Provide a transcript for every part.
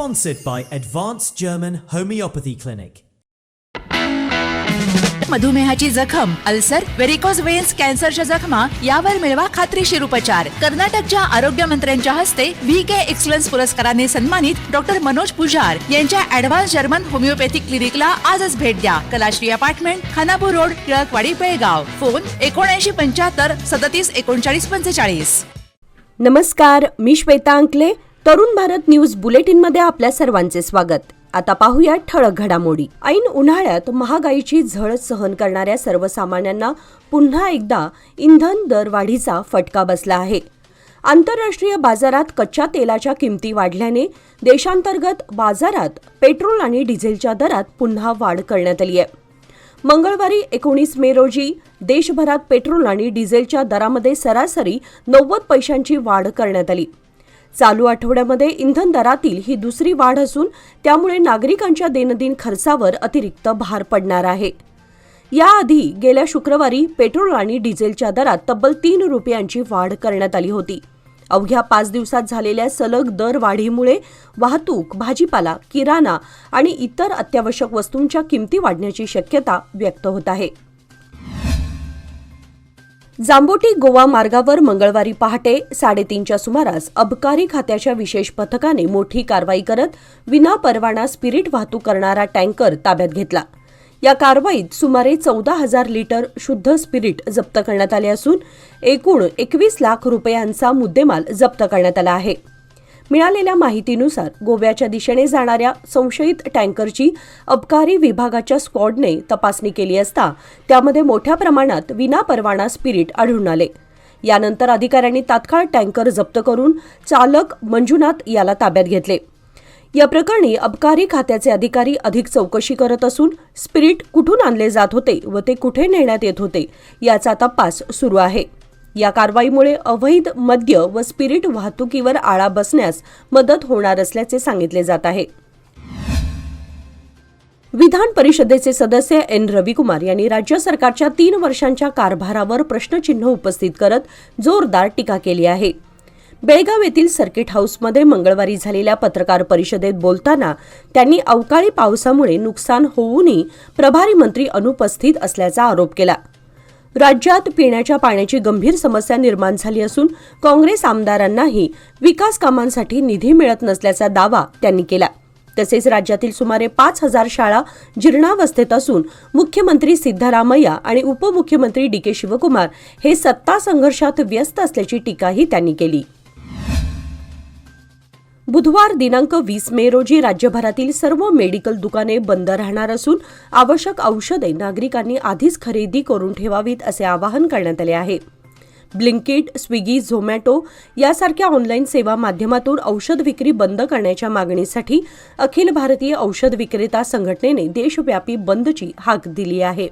Sponsored by Advanced German Homeopathy Clinic. मधुमेहाची जखम, ulcer, varicose veins, कॅन्सरच्या जखमा यावर मिळवा खात्रीशीर उपचार. कर्नाटकच्या आरोग्य मंत्र्यांच्या हस्ते VK एक्सलन्स पुरस्काराने सन्मानित डॉक्टर मनोज पुजार यांच्या ॲडव्हान्स जर्मन होमिओपॅथिक क्लिनिकला आजच भेट द्या. Kalashree apartment, Khanapur road, Tilakwadi, Belgaum. Phone 7975 37 39 45. नमस्कार, मी श्वेता अंकले. तरुण भारत न्यूज बुलेटिन मध्ये आपल्या सर्वांचे स्वागत. आता पाहूया ठळक घडामोडी. ऐन उन्हाळ्यात महागाईची झळ सहन करणाऱ्या सर्वसामान्यांना पुन्हा एकदा इंधन दरवाढीचा फटका बसला आहे. आंतरराष्ट्रीय बाजारात कच्च्या तेलाच्या किमती वाढल्याने देशांतर्गत बाजारात पेट्रोल आणि डिझेलच्या दरात पुन्हा वाढ करण्यात आली आहे. मंगळवारी 19 मे रोजी देशभरात पेट्रोल आणि डिझेलच्या दरामध्ये सरासरी 90 पैशांची वाढ करण्यात आली. चालू आठवड्यामध्ये इंधन दरातील ही दुसरी वाढ असून त्यामुळे नागरिकांच्या दैनंदिन खर्चावर अतिरिक्त भार पडणार आहे. याआधी गेल्या शुक्रवारी पेट्रोल आणि डिझेलच्या दरात तब्बल 3 रुपयांची वाढ करण्यात आली होती. अवघ्या 5 दिवसात झालेल्या सलग दर वाढीमुळे वाहतूक, भाजीपाला, किराणा आणि इतर अत्यावश्यक वस्तूंच्या किमती वाढण्याची शक्यता व्यक्त होत आहे. जांबोटी गोवा मार्गावर मंगळवारी पहाटे 3:30च्या सुमारास अबकारी खात्याच्या विशेष पथकाने मोठी कारवाई करत विनापरवाना स्पिरिट वाहतूक करणारा टँकर ताब्यात घेतला. या कारवाईत सुमारे 14,000 लिटर शुद्ध स्पिरिट जप्त करण्यात आले असून एकूण 21 लाख रुपयांचा मुद्देमाल जप्त करण्यात आला आहे. मिळालेल्या माहितीनुसार गोव्याच्या दिशेने जाणाऱ्या संशयित टँकरची अबकारी विभागाच्या स्क्वॉडने तपासणी केली असता त्यामध्ये मोठ्या प्रमाणात विनापरवाना स्पिरिट आढळून आले. यानंतर अधिकाऱ्यांनी तात्काळ टँकर जप्त करून चालक मंजुनाथ याला ताब्यात घेतले. या प्रकरणी अबकारी खात्याचे अधिकारी अधिक चौकशी करत असून स्पिरिट कुठून आणले जात होते व ते कुठे नेण्यात येत होते याचा तपास सुरू आहे. या कारवाईमुळे अवैध मद्य व स्पिरिट वाहतुकीवर आळा बसण्यास मदत होणार असल्याचे सांगितले जात आहे. विधान परिषदेचे सदस्य N. रविकुमार यांनी राज्य सरकारच्या 3 वर्षांच्या कारभारावर प्रश्नचिन्ह उपस्थित करत जोरदार टीका केली आहे. बेळगाव येथील सर्किट हाऊसमध्ये मंगळवारी झालेल्या पत्रकार परिषदेत बोलताना त्यांनी अवकाळी पावसामुळे नुकसान होऊनही प्रभारी मंत्री अनुपस्थित असल्याचा आरोप केला. राज्यात पिण्याच्या पाण्याची गंभीर समस्या निर्माण झाली असून काँग्रेस आमदारांनाही विकास कामांसाठी निधी मिळत नसल्याचा दावा त्यांनी केला. तसेच राज्यातील सुमारे 5,000 शाळा जीर्णावस्थेत असून मुख्यमंत्री सिद्धरामय्या आणि उपमुख्यमंत्री DK शिवकुमार हे सत्ता संघर्षात व्यस्त असल्याची टीकाही त्यांनी केली. बुधवार दिनांक 20 मे रोजी राज्यभरातील सर्व मेडिकल दुकाने बंद राहणार असून आवश्यक औषधे नागरिकांनी आधीच खरेदी करून ठेवावीत असे आवाहन करण्यात आले आहे. ब्लिंकिट, स्विगी, झोमॅटो यासारख्या ऑनलाईन सेवा माध्यमातून औषध विक्री बंद करण्याच्या मागणीसाठी अखिल भारतीय औषध विक्रेता संघटनेने देशव्यापी बंदची हाक दिली आहे.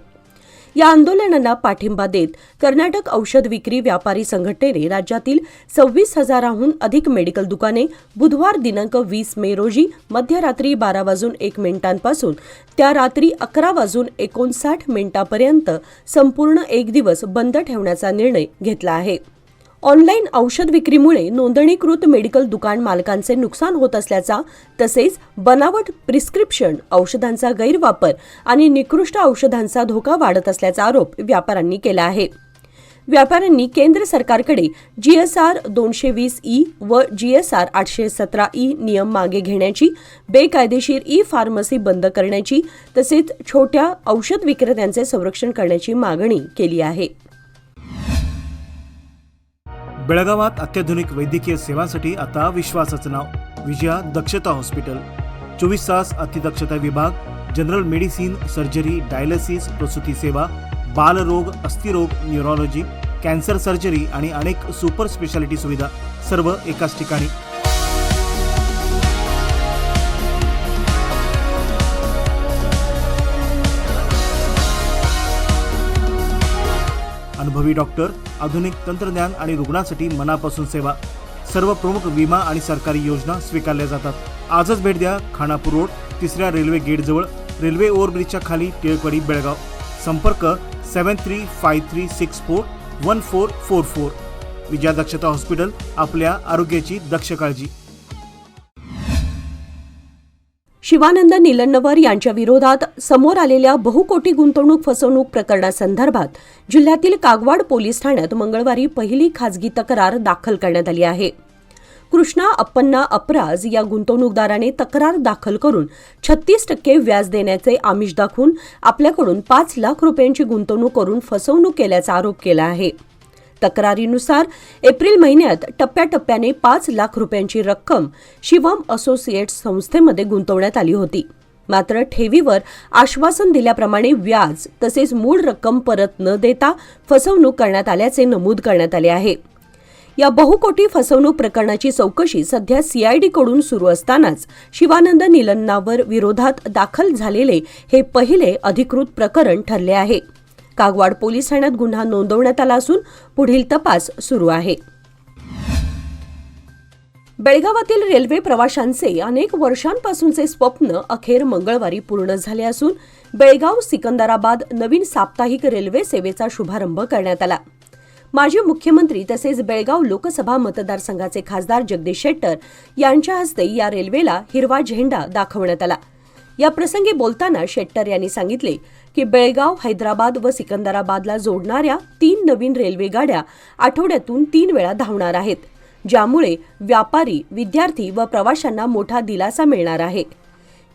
या आंदोलनांना पाठिंबा देत कर्नाटक औषध विक्री व्यापारी संघटनेने राज्यातील 26,000हून अधिक मेडिकल दुकाने बुधवार दिनांक 20 मे रोजी मध्यरात्री 12:01 त्या रात्री 11:59 संपूर्ण एक दिवस बंद ठेवण्याचा निर्णय घेतला आहे. ऑनलाईन औषध विक्रीमुळे नोंदणीकृत मेडिकल दुकान मालकांचे नुकसान होत असल्याचा तसेच बनावट प्रिस्क्रिप्शन औषधांचा गैरवापर आणि निकृष्ट औषधांचा धोका वाढत असल्याचा आरोप व्यापाऱ्यांनी केला आहे. व्यापाऱ्यांनी केंद्र सरकारकडे GSR 220E व GSR 817E नियम मागे घेण्याची, बेकायदेशीर फार्मसी बंद करण्याची तसेच छोट्या औषध विक्रेत्यांचे संरक्षण करण्याची मागणी केली आहे. बेळगावात अत्याधुनिक वैद्यकीय सेवांसाठी आता विश्वासाचं नाव विजया दक्षता हॉस्पिटल. 24 तास अतिदक्षता विभाग, जनरल मेडिसिन, सर्जरी, डायलिसिस, प्रसूती सेवा, बालरोग, अस्थिरोग, न्यूरोलॉजी, कॅन्सर सर्जरी आणि अनेक सुपर स्पेशालिटी सुविधा सर्व एकाच ठिकाणी. अनुभवी डॉक्टर, आधुनिक तंत्रज्ञान आणि रुग्णांसाठी मनापासून सेवा. सर्व प्रमुख विमा आणि सरकारी योजना स्वीकारल्या जातात. आजच भेट द्या. खानापूर रोड, 3ऱ्या रेल्वे गेटजवळ, रेल्वे ओव्हरब्रिजच्या खाली, टिळकवाडी, बेळगाव. संपर्क 7353641444. विजया दक्षता हॉस्पिटल, आपल्या आरोग्याची दक्ष काळजी. शिवानंद निलन्नवर यांच्या विरोधात समोर आलेल्या बहुकोटी गुंतवणूक फसवणूक प्रकरणासंदर्भात जिल्ह्यातील कागवाड पोलीस ठाण्यात मंगळवारी पहिली खासगी तक्रार दाखल करण्यात आली आहे. कृष्णा अप्पन्ना अपराज या गुंतवणूकदाराने तक्रार दाखल करून 36% व्याज देण्याचे आमिष दाखवून आपल्याकडून 5 लाख रुपयांची गुंतवणूक करून फसवणूक केल्याचा आरोप केला आहे. तक्रारीनुसार एप्रिल महिन्यात टप्प्याटप्प्याने 5 लाख रुपयांची रक्कम शिवम असोसिएट्स संस्थेमध्ये गुंतवण्यात आली होती. मात्र ठेवीवर आश्वासन दिल्याप्रमाणे व्याज तसेच मूळ रक्कम परत न देता फसवणूक करण्यात आल्याचे नमूद करण्यात आले आहे. या बहुकोटी फसवणूक प्रकरणाची चौकशी सध्या सीआयडीकडून सुरू असतानाच शिवानंद निलन्नावर विरोधात दाखल झालेले हे पहिले अधिकृत प्रकरण ठरले आहे. कागवाड पोलीस ठाण्यात गुन्हा नोंदवण्यात आला असून पुढील तपास सुरू आहे. बेळगावातील रेल्वे प्रवाशांचे अनेक वर्षांपासूनचे स्वप्न अखेर मंगळवारी पूर्ण झाले असून बेळगाव सिकंदराबाद नवीन साप्ताहिक रेल्वे सेवेचा शुभारंभ करण्यात आला. माजी मुख्यमंत्री तसेच बेळगाव लोकसभा मतदारसंघाचे खासदार जगदीश शेट्टर यांच्या हस्ते या रेल्वेला हिरवा झेंडा दाखवण्यात आला. या प्रसंगी बोलताना शेट्टर यांनी सांगितले की बेळगाव, हैदराबाद व सिकंदराबादला जोडणाऱ्या 3 नवीन रेल्वे गाड्या आठवड्यातून 3 वेळा धावणार आहेत, ज्यामुळे व्यापारी, विद्यार्थी व प्रवाशांना मोठा दिलासा मिळणार आहे.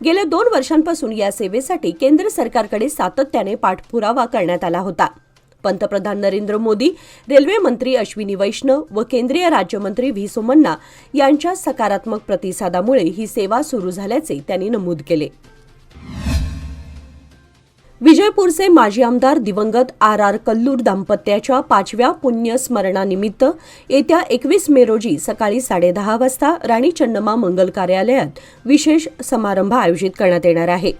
गेल्या 2 वर्षांपासून या सेवेसाठी केंद्र सरकारकडे सातत्याने पाठपुरावा करण्यात आला होता. पंतप्रधान नरेंद्र मोदी, रेल्वे मंत्री अश्विनी वैष्णव व केंद्रीय राज्यमंत्री व्ही सोमन्ना यांच्या सकारात्मक प्रतिसादामुळे ही सेवा सुरू झाल्याचे त्यांनी नमूद केले. विजयपूरचे माजी आमदार दिवंगत आर कल्लूर दाम्पत्याच्या 5व्या पुण्यस्मरणानिमित्त येत्या 21 मे रोजी सकाळी 10:30 वाजता राणी चन्नम्मा मंगल कार्यालयात विशेष समारंभ आयोजित करण्यात येणार आहे.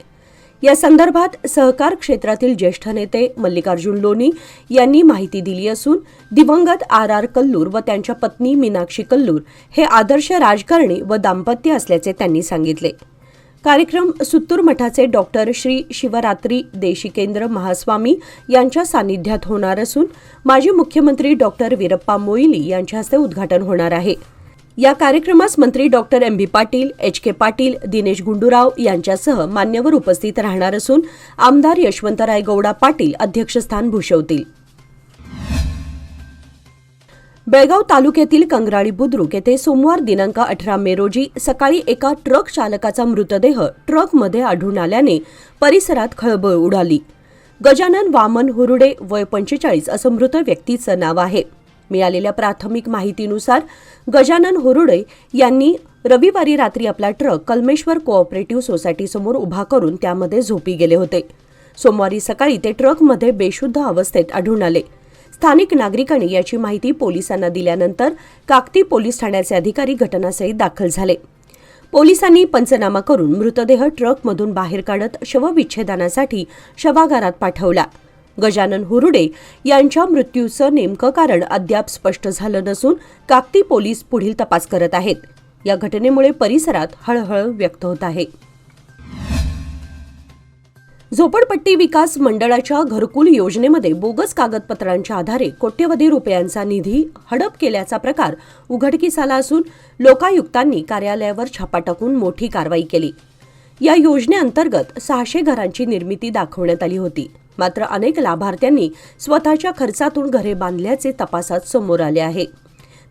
या संदर्भात सहकार क्षेत्रातील ज्येष्ठ नेते मल्लिकार्जुन लोनी यांनी माहिती दिली असून दिवंगत आर कल्लूर व त्यांच्या पत्नी मीनाक्षी कल्लूर हे आदर्श राजकारणी व दाम्पत्य असल्याचे त्यांनी सांगितले. कार्यक्रम सुत्तूर मठाचे डॉक्टर श्री शिवरात्री देशिकेंद्र महास्वामी यांच्या सानिध्यात होणार असून माजी मुख्यमंत्री डॉक्टर वीरप्पा मोईली यांच्या हस्ते उद्घाटन होणार आहे. या कार्यक्रमास मंत्री डॉक्टर एम बी पाटील, एच के पाटील, दिनेश गुंडूराव यांच्यासह मान्यवर उपस्थित राहणार असून आमदार यशवंतराय गौडा पाटील अध्यक्षस्थान भूषवतील. बेळगाव तालुक्यातील कंगराळी बुद्रुक येथे सोमवार दिनांक 18 मे रोजी सकाळी एका ट्रक चालकाचा मृतदेह ट्रकमध्ये आढळून आल्याने परिसरात खळबळ उडाली. गजानन वामन हुरुडे वय 45 असं मृत व्यक्तीचं नाव आहे. मिळालेल्या प्राथमिक माहितीनुसार गजानन हुरुडे यांनी रविवारी रात्री आपला ट्रक कलमेश्वर कोऑपरेटिव्ह सोसायटीसमोर उभा करून त्यामध्ये झोपी गेले होते. सोमवारी सकाळी ते ट्रकमध्ये बेशुद्ध अवस्थेत आढळून आले. स्थानिक नागरिकांनी याची माहिती पोलिसांना दिल्यानंतर काकती पोलीस ठाण्याचे अधिकारी घटनास्थळी दाखल झाले. पोलिसांनी पंचनामा करून मृतदेह ट्रकमधून बाहेर काढत शवविच्छेदनासाठी शवागारात पाठवला. गजानन हुरुडे यांच्या मृत्यूचं नेमकं कारण अद्याप स्पष्ट झालं नसून काकती पोलीस पुढील तपास करत आहेत. या घटनेमुळे परिसरात हळहळ व्यक्त होत आहे. झोपडपट्टी विकास मंडळाच्या घरकुल योजनेमध्ये बोगस कागदपत्रांच्या आधारे कोट्यवधी रुपयांचा निधी हडप केल्याचा प्रकार उघडकीस आला असून लोकायुक्तांनी कार्यालयावर छापा टाकून मोठी कारवाई केली. या योजनेअंतर्गत 600 घरांची निर्मिती दाखवण्यात आली होती. मात्र अनेक लाभार्थ्यांनी स्वतःच्या खर्चातून घरे बांधल्याचे तपासात समोर आले आहे.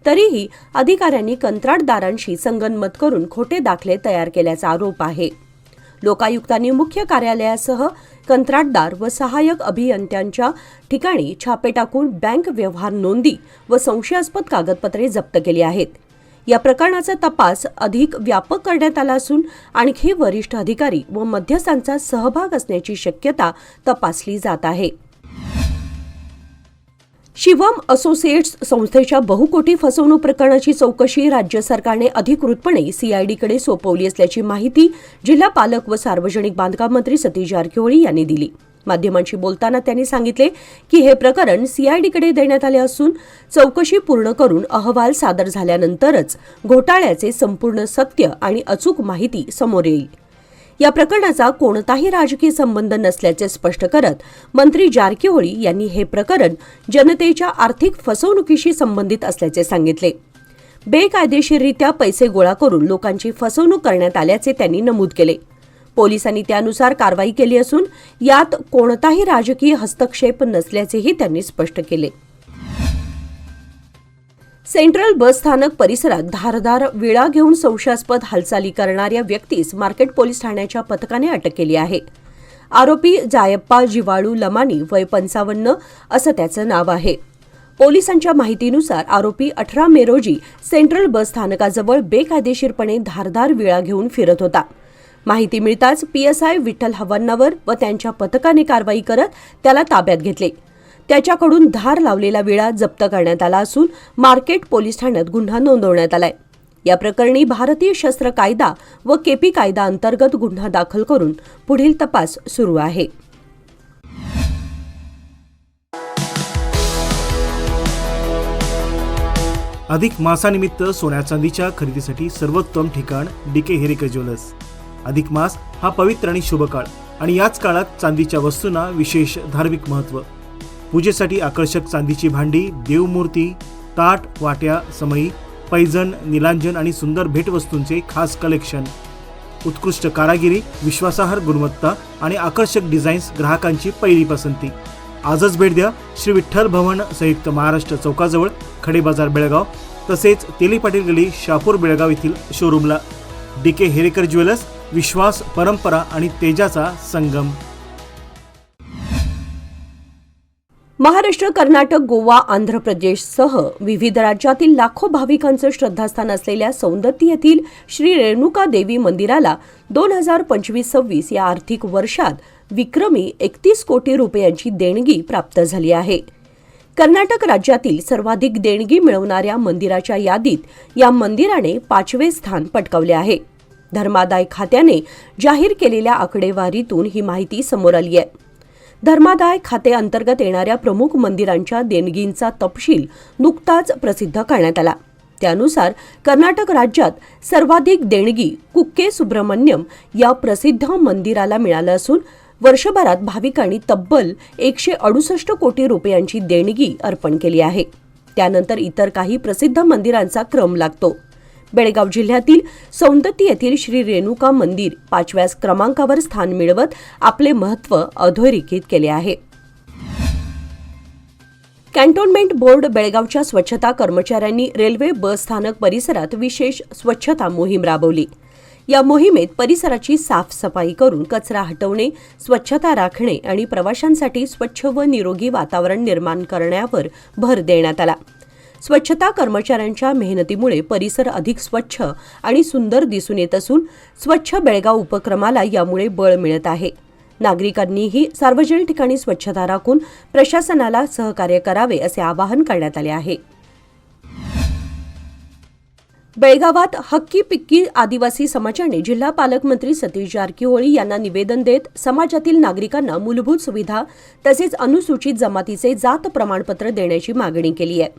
तरीही अधिकाऱ्यांनी कंत्राटदारांशी संगनमत करून खोटे दाखले तयार केल्याचा आरोप आहे. लोकायुक्तांनी मुख्य कार्यालयासह कंत्राटदार व सहाय्यक अभियंत्यांच्या ठिकाणी छापे टाकून बँक व्यवहार नोंदी व संशयास्पद कागदपत्रे जप्त केली आहेत. या प्रकरणाचा तपास अधिक व्यापक करण्यात आला असून आणखी वरिष्ठ अधिकारी व मध्यस्थांचा सहभाग असण्याची शक्यता तपासली जात आहे. शिवम असोसिएट्स संस्थेच्या बहुकोटी फसवणूक प्रकरणाची चौकशी राज्य सरकारने अधिकृतपणे सीआयडीकडे सोपवली असल्याची माहिती जिल्हा पालक व सार्वजनिक बांधकाम मंत्री सतीश जारकिहोळी यांनी दिली. माध्यमांशी बोलताना त्यांनी सांगितले की हे प्रकरण सीआयडीकडे देण्यात आले असून चौकशी पूर्ण करून अहवाल सादर झाल्यानंतरच घोटाळ्याचे संपूर्ण सत्य आणि अचूक माहिती समोर येईल. या प्रकरणाचा कोणताही राजकीय संबंध नसल्याचे स्पष्ट करत मंत्री जारकिहोळी यांनी हे प्रकरण जनतेच्या आर्थिक फसवणुकीशी संबंधित असल्याचे सांगितले. बेकायदेशीररित्या पैसे गोळा करून लोकांची फसवणूक करण्यात आल्याचे त्यांनी नमूद केले. पोलिसांनी त्यानुसार कारवाई केली असून यात कोणताही राजकीय हस्तक्षेप नसल्याचेही त्यांनी स्पष्ट केले. सेंट्रल बस स्थानक परिसरात धारदार विळा घेऊन संशयास्पद हालचाली करणाऱ्या व्यक्तीस मार्केट पोलीस ठाण्याच्या पथकाने अटक केली आहे. आरोपी जायप्पा जिवाळू लमानी वय 55 असं त्याचं नाव आहे. पोलिसांच्या माहितीनुसार आरोपी 18 मे रोजी सेंट्रल बस स्थानकाजवळ बेकायदेशीरपणे धारदार विळा घेऊन फिरत होता. माहिती मिळताच PSI विठ्ठल हवन्नावर व त्यांच्या पथकाने कारवाई करत त्याला ताब्यात घेतले. त्याच्याकडून धार लावलेला विळा जप्त करण्यात आला असून मार्केट पोलीस ठाण्यात गुन्हा नोंदवण्यात आलाय. या प्रकरणी भारतीय शस्त्र कायदा व KP कायदा अंतर्गत गुन्हा दाखल करून पुढील तपास सुरू आहे. अधिक मासानिमित्त सोन्या चांदीच्या खरेदीसाठी सर्वोत्तम ठिकाण DK हेरेकर ज्वेलर्स. अधिक मास हा पवित्र आणि शुभ काळ आणि याच काळात चांदीच्या वस्तूंना विशेष धार्मिक महत्त्व. पूजेसाठी आकर्षक चांदीची भांडी, देवमूर्ती, ताट, वाट्या, समई, पैजण, निलांजन आणि सुंदर भेटवस्तूंचे खास कलेक्शन. उत्कृष्ट कारागिरी, विश्वासार्ह गुणवत्ता आणि आकर्षक डिझाईन्स ग्राहकांची पहिली पसंती. आजच भेट द्या श्री विठ्ठल भवन संयुक्त महाराष्ट्र चौकाजवळ खडे बाजार बेळगाव, तसेच तेली पाटील गली शहापूर बेळगाव येथील शोरूमला. DK हेरेकर ज्वेलर्स, विश्वास, परंपरा आणि तेजाचा संगम. महाराष्ट्र, कर्नाटक, गोवा, आंध्र प्रदेशसह विविध राज्यातील लाखो भाविकांचं श्रद्धास्थान असलेल्या सौंदत्ती येथील श्री रेणुका देवी मंदिराला 2025-26 या आर्थिक वर्षात विक्रमी 31 कोटी रुपयांची देणगी प्राप्त झाली आहे. कर्नाटक राज्यातील सर्वाधिक देणगी मिळवणाऱ्या मंदिराच्या यादीत या मंदिराने 5वे स्थान पटकावले आहे. धर्मादाय खात्याने जाहीर केलेल्या आकडेवारीतून ही माहिती समोर आली आहे. धर्मादाय खाते अंतर्गत येणाऱ्या प्रमुख मंदिरांच्या देणगींचा तपशील नुकताच प्रसिद्ध करण्यात आला. त्यानुसार कर्नाटक राज्यात सर्वाधिक देणगी कुक्के सुब्रमण्यम या प्रसिद्ध मंदिराला मिळालं असून वर्षभरात भाविकांनी तब्बल 168 कोटी रुपयांची देणगी अर्पण केली आहे. त्यानंतर इतर काही प्रसिद्ध मंदिरांचा क्रम लागतो. बेळगाव जिल्ह्यातील सौंदत्ती येथील श्री रेणुका मंदिर 5व्या क्रमांकावर स्थान मिळवत आपले महत्त्व अधोरेखित केले आहे. कॅन्टोन्मेंट बोर्ड बेळगावच्या स्वच्छता कर्मचाऱ्यांनी रेल्वे बस स्थानक परिसरात विशेष स्वच्छता मोहीम राबवली. या मोहिमेत परिसराची साफसफाई करून कचरा हटवणे, स्वच्छता राखणे आणि प्रवाशांसाठी स्वच्छ व निरोगी वातावरण निर्माण करण्यावर भर देण्यात आला. स्वच्छता कर्मचाऱ्यांच्या मेहनतीमुळे परिसर अधिक स्वच्छ आणि सुंदर दिसून येत असून स्वच्छ बेळगाव उपक्रमाला यामुळे बळ मिळत आहे. नागरिकांनीही सार्वजनिक ठिकाणी स्वच्छता राखून प्रशासनाला सहकार्य करावे असे आवाहन करण्यात आले आहे. बेळगावात हक्की पिक्की आदिवासी समाजाने जिल्हा पालकमंत्री सतीश जारकिहोळी यांना निवेदन देत समाजातील नागरिकांना मूलभूत सुविधा तसेच अनुसूचित जमातीचे जात प्रमाणपत्र देण्याची मागणी केली आहे.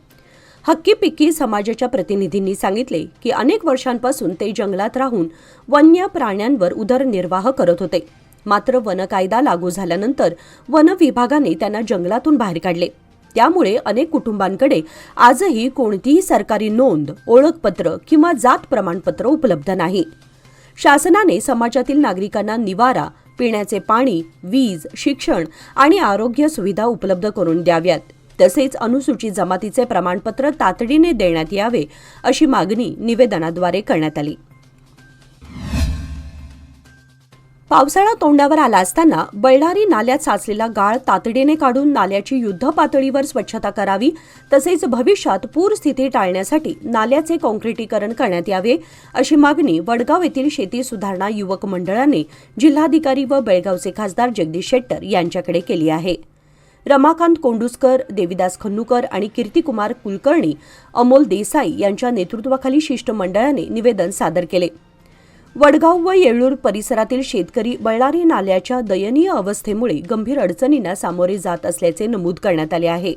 हक्की पिक्की समाजाच्या प्रतिनिधींनी सांगितले की अनेक वर्षांपासून ते जंगलात राहून वन्य प्राण्यांवर उदरनिर्वाह करत होते. मात्र वन कायदा लागू झाल्यानंतर वन विभागाने त्यांना जंगलातून बाहेर काढले. त्यामुळे अनेक कुटुंबांकडे आजही कोणतीही सरकारी नोंद, ओळखपत्र किंवा जात प्रमाणपत्र उपलब्ध नाही. शासनाने समाजातील नागरिकांना निवारा, पिण्याचे पाणी, वीज, शिक्षण आणि आरोग्य सुविधा उपलब्ध करून द्याव्यात. तसेच अनुसूचित जमातीचे प्रमाणपत्र तातडीने देण्यात यावे अशी मागणी निवेदनाद्वारे करण्यात आली. पावसाळा तोंडावर आला असताना बळ्ळारी नाल्यात साचलेला गाळ तातडीने काढून नाल्याची युद्धपातळीवर स्वच्छता करावी, तसेच भविष्यात पूरस्थिती टाळण्यासाठी नाल्याचे काँक्रिटीकरण करण्यात यावे अशी मागणी वडगाव येथील शेती सुधारणा युवक मंडळाने जिल्हाधिकारी व बेळगावचे खासदार जगदीश शेट्टर यांच्याकडे केली आहे. रमाकांत कोंडुस्कर, देविदास खन्नुकर आणि कीर्तिकुमार कुलकर्णी, अमोल देसाई यांच्या नेतृत्वाखाली शिष्टमंडळाने निवेदन सादर केले. वडगाव व येळूर परिसरातील शेतकरी बळ्ळारी नाल्याच्या दयनीय अवस्थेमुळे गंभीर अडचणींना सामोरे जात असल्याचे नमूद करण्यात आले आहे.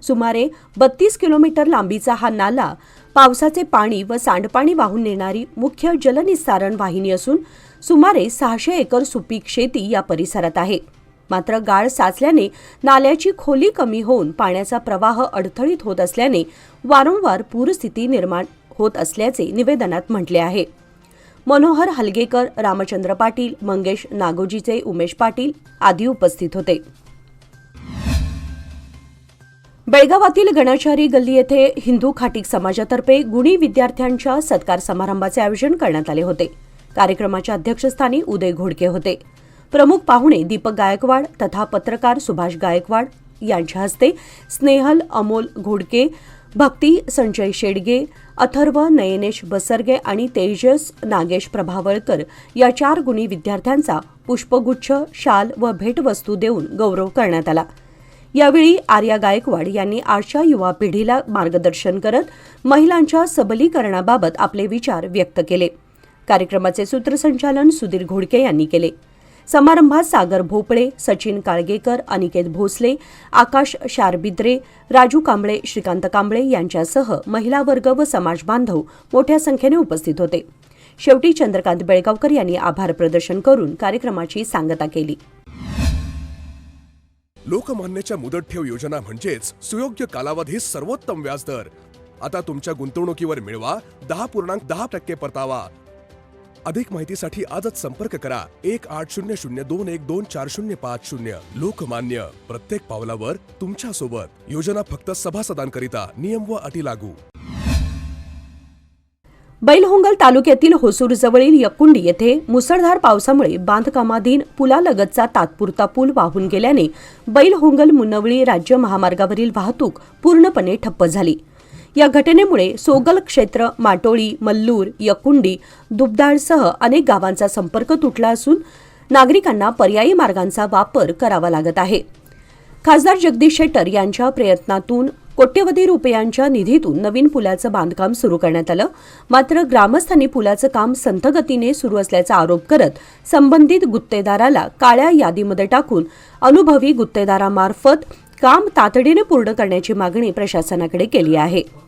सुमारे 32 किलोमीटर लांबीचा हा नाला पावसाचे पाणी व सांडपाणी वाहून नेणारी मुख्य जलनिस्सारण वाहिनी असून सुमारे 600 एकर सुपीक शेती या परिसरात आहे. मात्र गाळ साचल्याने नाल्याची खोली कमी होऊन पाण्याचा प्रवाह अडथळीत होत असल्याने वारंवार पूरस्थिती निर्माण होत असल्याचे निवेदनात म्हटले आहे. मनोहर हलगेकर, रामचंद्र पाटील, मंगेश नागोजीचे, उमेश पाटील आदी उपस्थित होते. बेळगावातील गणाचारी गल्ली येथे हिंदू खाटीक समाजातर्फे गुणी विद्यार्थ्यांच्या सत्कार समारंभाचे आयोजन करण्यात आले होते. कार्यक्रमाच्या अध्यक्षस्थानी उदय घोडके होते. प्रमुख पाहुणे दीपक गायकवाड तथा पत्रकार सुभाष गायकवाड यांच्या हस्ते स्नेहल अमोल घोडके, भक्ती संजय शेडगे, अथर्व नयनेश बसरगे आणि तेजस नागेश प्रभावळकर या 4 गुणी विद्यार्थ्यांचा पुष्पगुच्छ, शाल व भेटवस्तू देऊन गौरव करण्यात आला. यावेळी आर्या गायकवाड यांनी आजच्या युवा पिढीला मार्गदर्शन करत महिलांच्या सबलीकरणाबाबत आपले विचार व्यक्त केले. कार्यक्रमाचे सूत्रसंचालन सुधीर घोडके यांनी केले. समारंभात सागर भोपळे, सचिन काळगेकर, अनिकेत भोसले, आकाश शारबिद्रे, राजू कांबळे, श्रीकांत कांबळे यांच्यासह महिला वर्ग व समाज बांधव मोठ्या संख्येने उपस्थित होते. शेवटी चंद्रकांत बेळगावकर यांनी आभार प्रदर्शन करून कार्यक्रमाची सांगता केली. लोकमान्यच्या मुदत ठेव योजना म्हणजेच सुयोग्य कालावधी सर्वोत्तम व्याजदर. आता तुमच्या गुंतवणुकीवर मिळवा 10.10% परतावा. अधिक माहितीसाठी आजच संपर्क करा 1800212405. लोकमान्य, प्रत्येक पावलावर तुमच्या सोबत. योजना फक्त सभासदांकरिता. नियम व अटी लागू. बैलहोंगल तालुक्यातील होसूरजवळील यक्कुंडी येथे मुसळधार पावसामुळे बांधकामाधीन पुलालगतचा तात्पुरता पूल वाहून गेल्याने बैलहोंगल मुन्नवळी राज्य महामार्गावरील वाहतूक पूर्णपणे ठप्प झाली. या घटनेमुळे सोगल क्षेत्र, माटोळी, मल्लूर, यक्कुंडी, दुबदाळसह अनेक गावांचा संपर्क तुटला असून नागरिकांना पर्यायी मार्गांचा वापर करावा लागत आहे. खासदार जगदीश शेट्टर यांच्या प्रयत्नातून कोट्यवधी रुपयांच्या निधीतून नवीन पुलाचं बांधकाम सुरू करण्यात आलं. मात्र ग्रामस्थांनी पुलाचं काम संथ गतीने सुरू असल्याचा आरोप करत संबंधित गुत्तेदाराला काळ्या यादीमध्ये टाकून अनुभवी गुत्तेदारामार्फत काम तातडीने पूर्ण करण्याची मागणी प्रशासनाकडे केली आहे.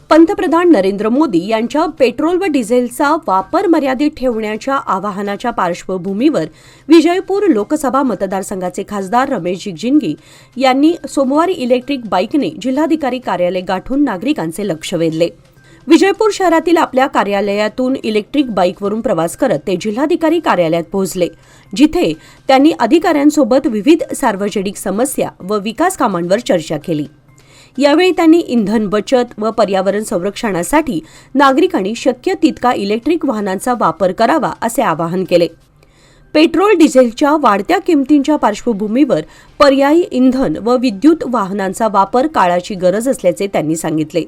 पंतप्रधान नरेंद्र मोदी यांच्या पेट्रोल व डिझेलचा वापर मर्यादित ठेवण्याच्या आवाहनाच्या पार्श्वभूमीवर विजयपूर लोकसभा मतदारसंघाचे खासदार रमेश जिगजिणगी यांनी सोमवारी इलेक्ट्रिक बाईकने जिल्हाधिकारी कार्यालय गाठून नागरिकांचे लक्ष वेधले. विजयपूर शहरातील आपल्या कार्यालयातून इलेक्ट्रिक बाईकवरून प्रवास करत ते जिल्हाधिकारी कार्यालयात पोहोचले, जिथे त्यांनी अधिकाऱ्यांसोबत विविध सार्वजनिक समस्या व विकास कामांवर चर्चा केली. यावेळी त्यांनी इंधन बचत व पर्यावरण संरक्षणासाठी नागरिकांनी शक्य तितका इलेक्ट्रिक वाहनांचा वापर करावा असे आवाहन केले. पेट्रोल डिझेलच्या वाढत्या किमतींच्या पार्श्वभूमीवर पर्यायी इंधन व विद्युत वाहनांचा वापर काळाची गरज असल्याचे त्यांनी सांगितले.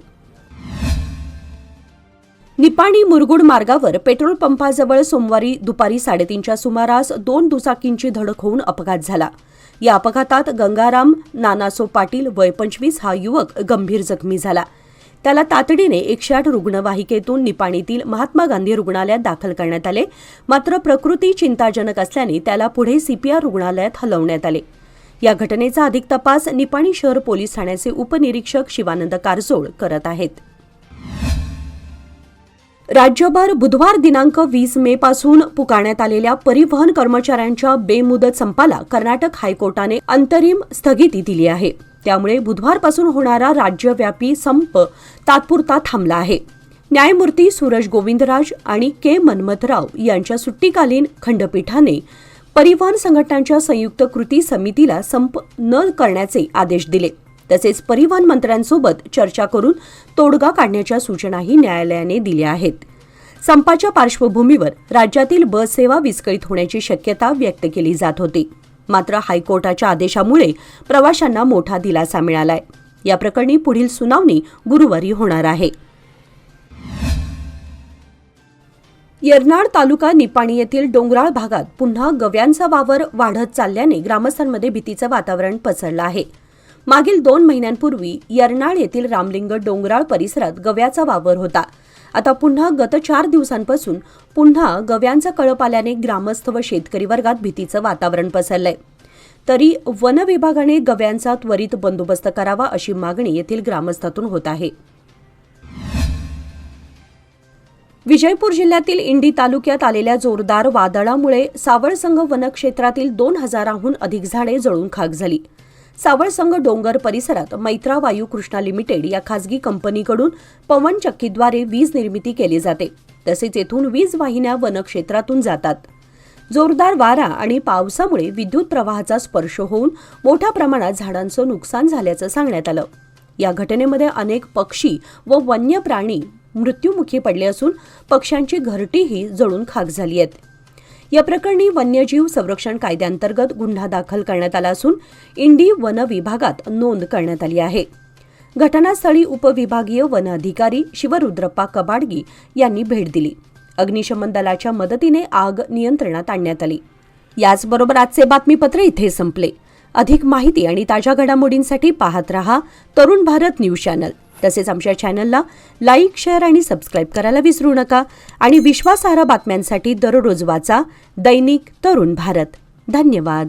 निपाणी मुरगुड मार्गावर पेट्रोल पंपाजवळ सोमवारी दुपारी 3:30च्या सुमारास 2 दुचाकींची धडक होऊन अपघात झाला. या अपघातात गंगाराम नानासो पाटील वय 25 हा युवक गंभीर जखमी झाला. त्याला तातडीने 108 रुग्णवाहिकेतून निपाणीतील महात्मा गांधी रुग्णालयात दाखल करण्यात आले. मात्र प्रकृती चिंताजनक असल्याने त्याला पुढे CPR रुग्णालयात हलवण्यात आले. या घटनेचा अधिक तपास निपाणी शहर पोलीस ठाण्याचे उपनिरीक्षक शिवानंद कारजोळ करत आहेत. राज्यभर बुधवार दिनांक 20 मे पासून पुकारण्यात आलेल्या परिवहन कर्मचाऱ्यांच्या बेमुदत संपाला कर्नाटक हायकोर्टाने अंतरिम स्थगिती दिली आहे. त्यामुळे बुधवारपासून होणारा राज्यव्यापी संप तात्पुरता थांबला आहे. न्यायमूर्ती सूरज गोविंदराज आणि के मनमथराव यांच्या सुट्टीकालीन खंडपीठाने परिवहन संघटनांच्या संयुक्त कृती समितीला संप न करण्याचे आदेश दिले. तसेच परिवहन मंत्र्यांसोबत चर्चा करून तोडगा काढण्याच्या सूचनाही न्यायालयाने दिल्या आहेत. संपाच्या पार्श्वभूमीवर राज्यातील बस सेवा विस्कळीत होण्याची शक्यता व्यक्त केली जात होती. मात्र हायकोर्टाच्या आदेशामुळे प्रवाशांना मोठा दिलासा मिळालाय. या प्रकरणी पुढील सुनावणी गुरुवारी होणार आहे. यरनाड तालुका निपाणी येथील डोंगराळ भागात पुन्हा गव्यांचा वावर वाढत चालल्याने ग्रामस्थांमध्ये भीतीचं वातावरण पसरलं आहे. मागील 2 महिन्यांपूर्वी यरनाड येथील रामलिंग डोंगराळ परिसरात गव्याचा वावर होता. आता पुन्हा गत 4 दिवसांपासून पुन्हा गव्यांचा कळप आल्याने ग्रामस्थ व शेतकरी वर्गात भीतीचं वातावरण पसरलंय. तरी वन विभागाने गव्यांचा त्वरित बंदोबस्त करावा अशी मागणी येथील ग्रामस्थातून होत आहे. विजयपूर जिल्ह्यातील इंडी तालुक्यात आलेल्या जोरदार वादळामुळे सावळसंग वनक्षेत्रातील 2000हून अधिक झाडे जळून खाक झाली. सावळसंग डोंगर परिसरात मैत्रा वायू कृष्णा लिमिटेड या खासगी कंपनीकडून पवनचक्कीद्वारे वीज निर्मिती केली जाते. तसेच येथून वीज वाहिन्या वनक्षेत्रातून जातात. जोरदार वारा आणि पावसामुळे विद्युत प्रवाहाचा स्पर्श होऊन मोठ्या प्रमाणात झाडांचं नुकसान झाल्याचं सांगण्यात आलं. या घटनेमध्ये अनेक पक्षी व वन्य प्राणी मृत्युमुखी पडले असून पक्ष्यांची घरटीही जळून खाक झाली आहेत. या प्रकरणी वन्यजीव संरक्षण कायद्याअंतर्गत गुन्हा दाखल करण्यात आला असून इंडी वन विभागात नोंद करण्यात आली आहे. घटनास्थळी उपविभागीय वन अधिकारी शिवरुद्रप्पा कबाडगी यांनी भेट दिली. अग्निशमन दलाच्या मदतीने आग नियंत्रणात आणण्यात आली. याचबरोबर आजचे बातमीपत्र इथे संपले. अधिक माहिती आणि ताज्या घडामोडींसाठी पाहत रहा तरुण भारत न्यूज चॅनल. तसेच आमच्या चॅनलला लाईक, शेअर आणि सबस्क्राईब करायला विसरू नका. आणि विश्वासार्ह बातम्यांसाठी दररोज वाचा दैनिक तरुण भारत. धन्यवाद.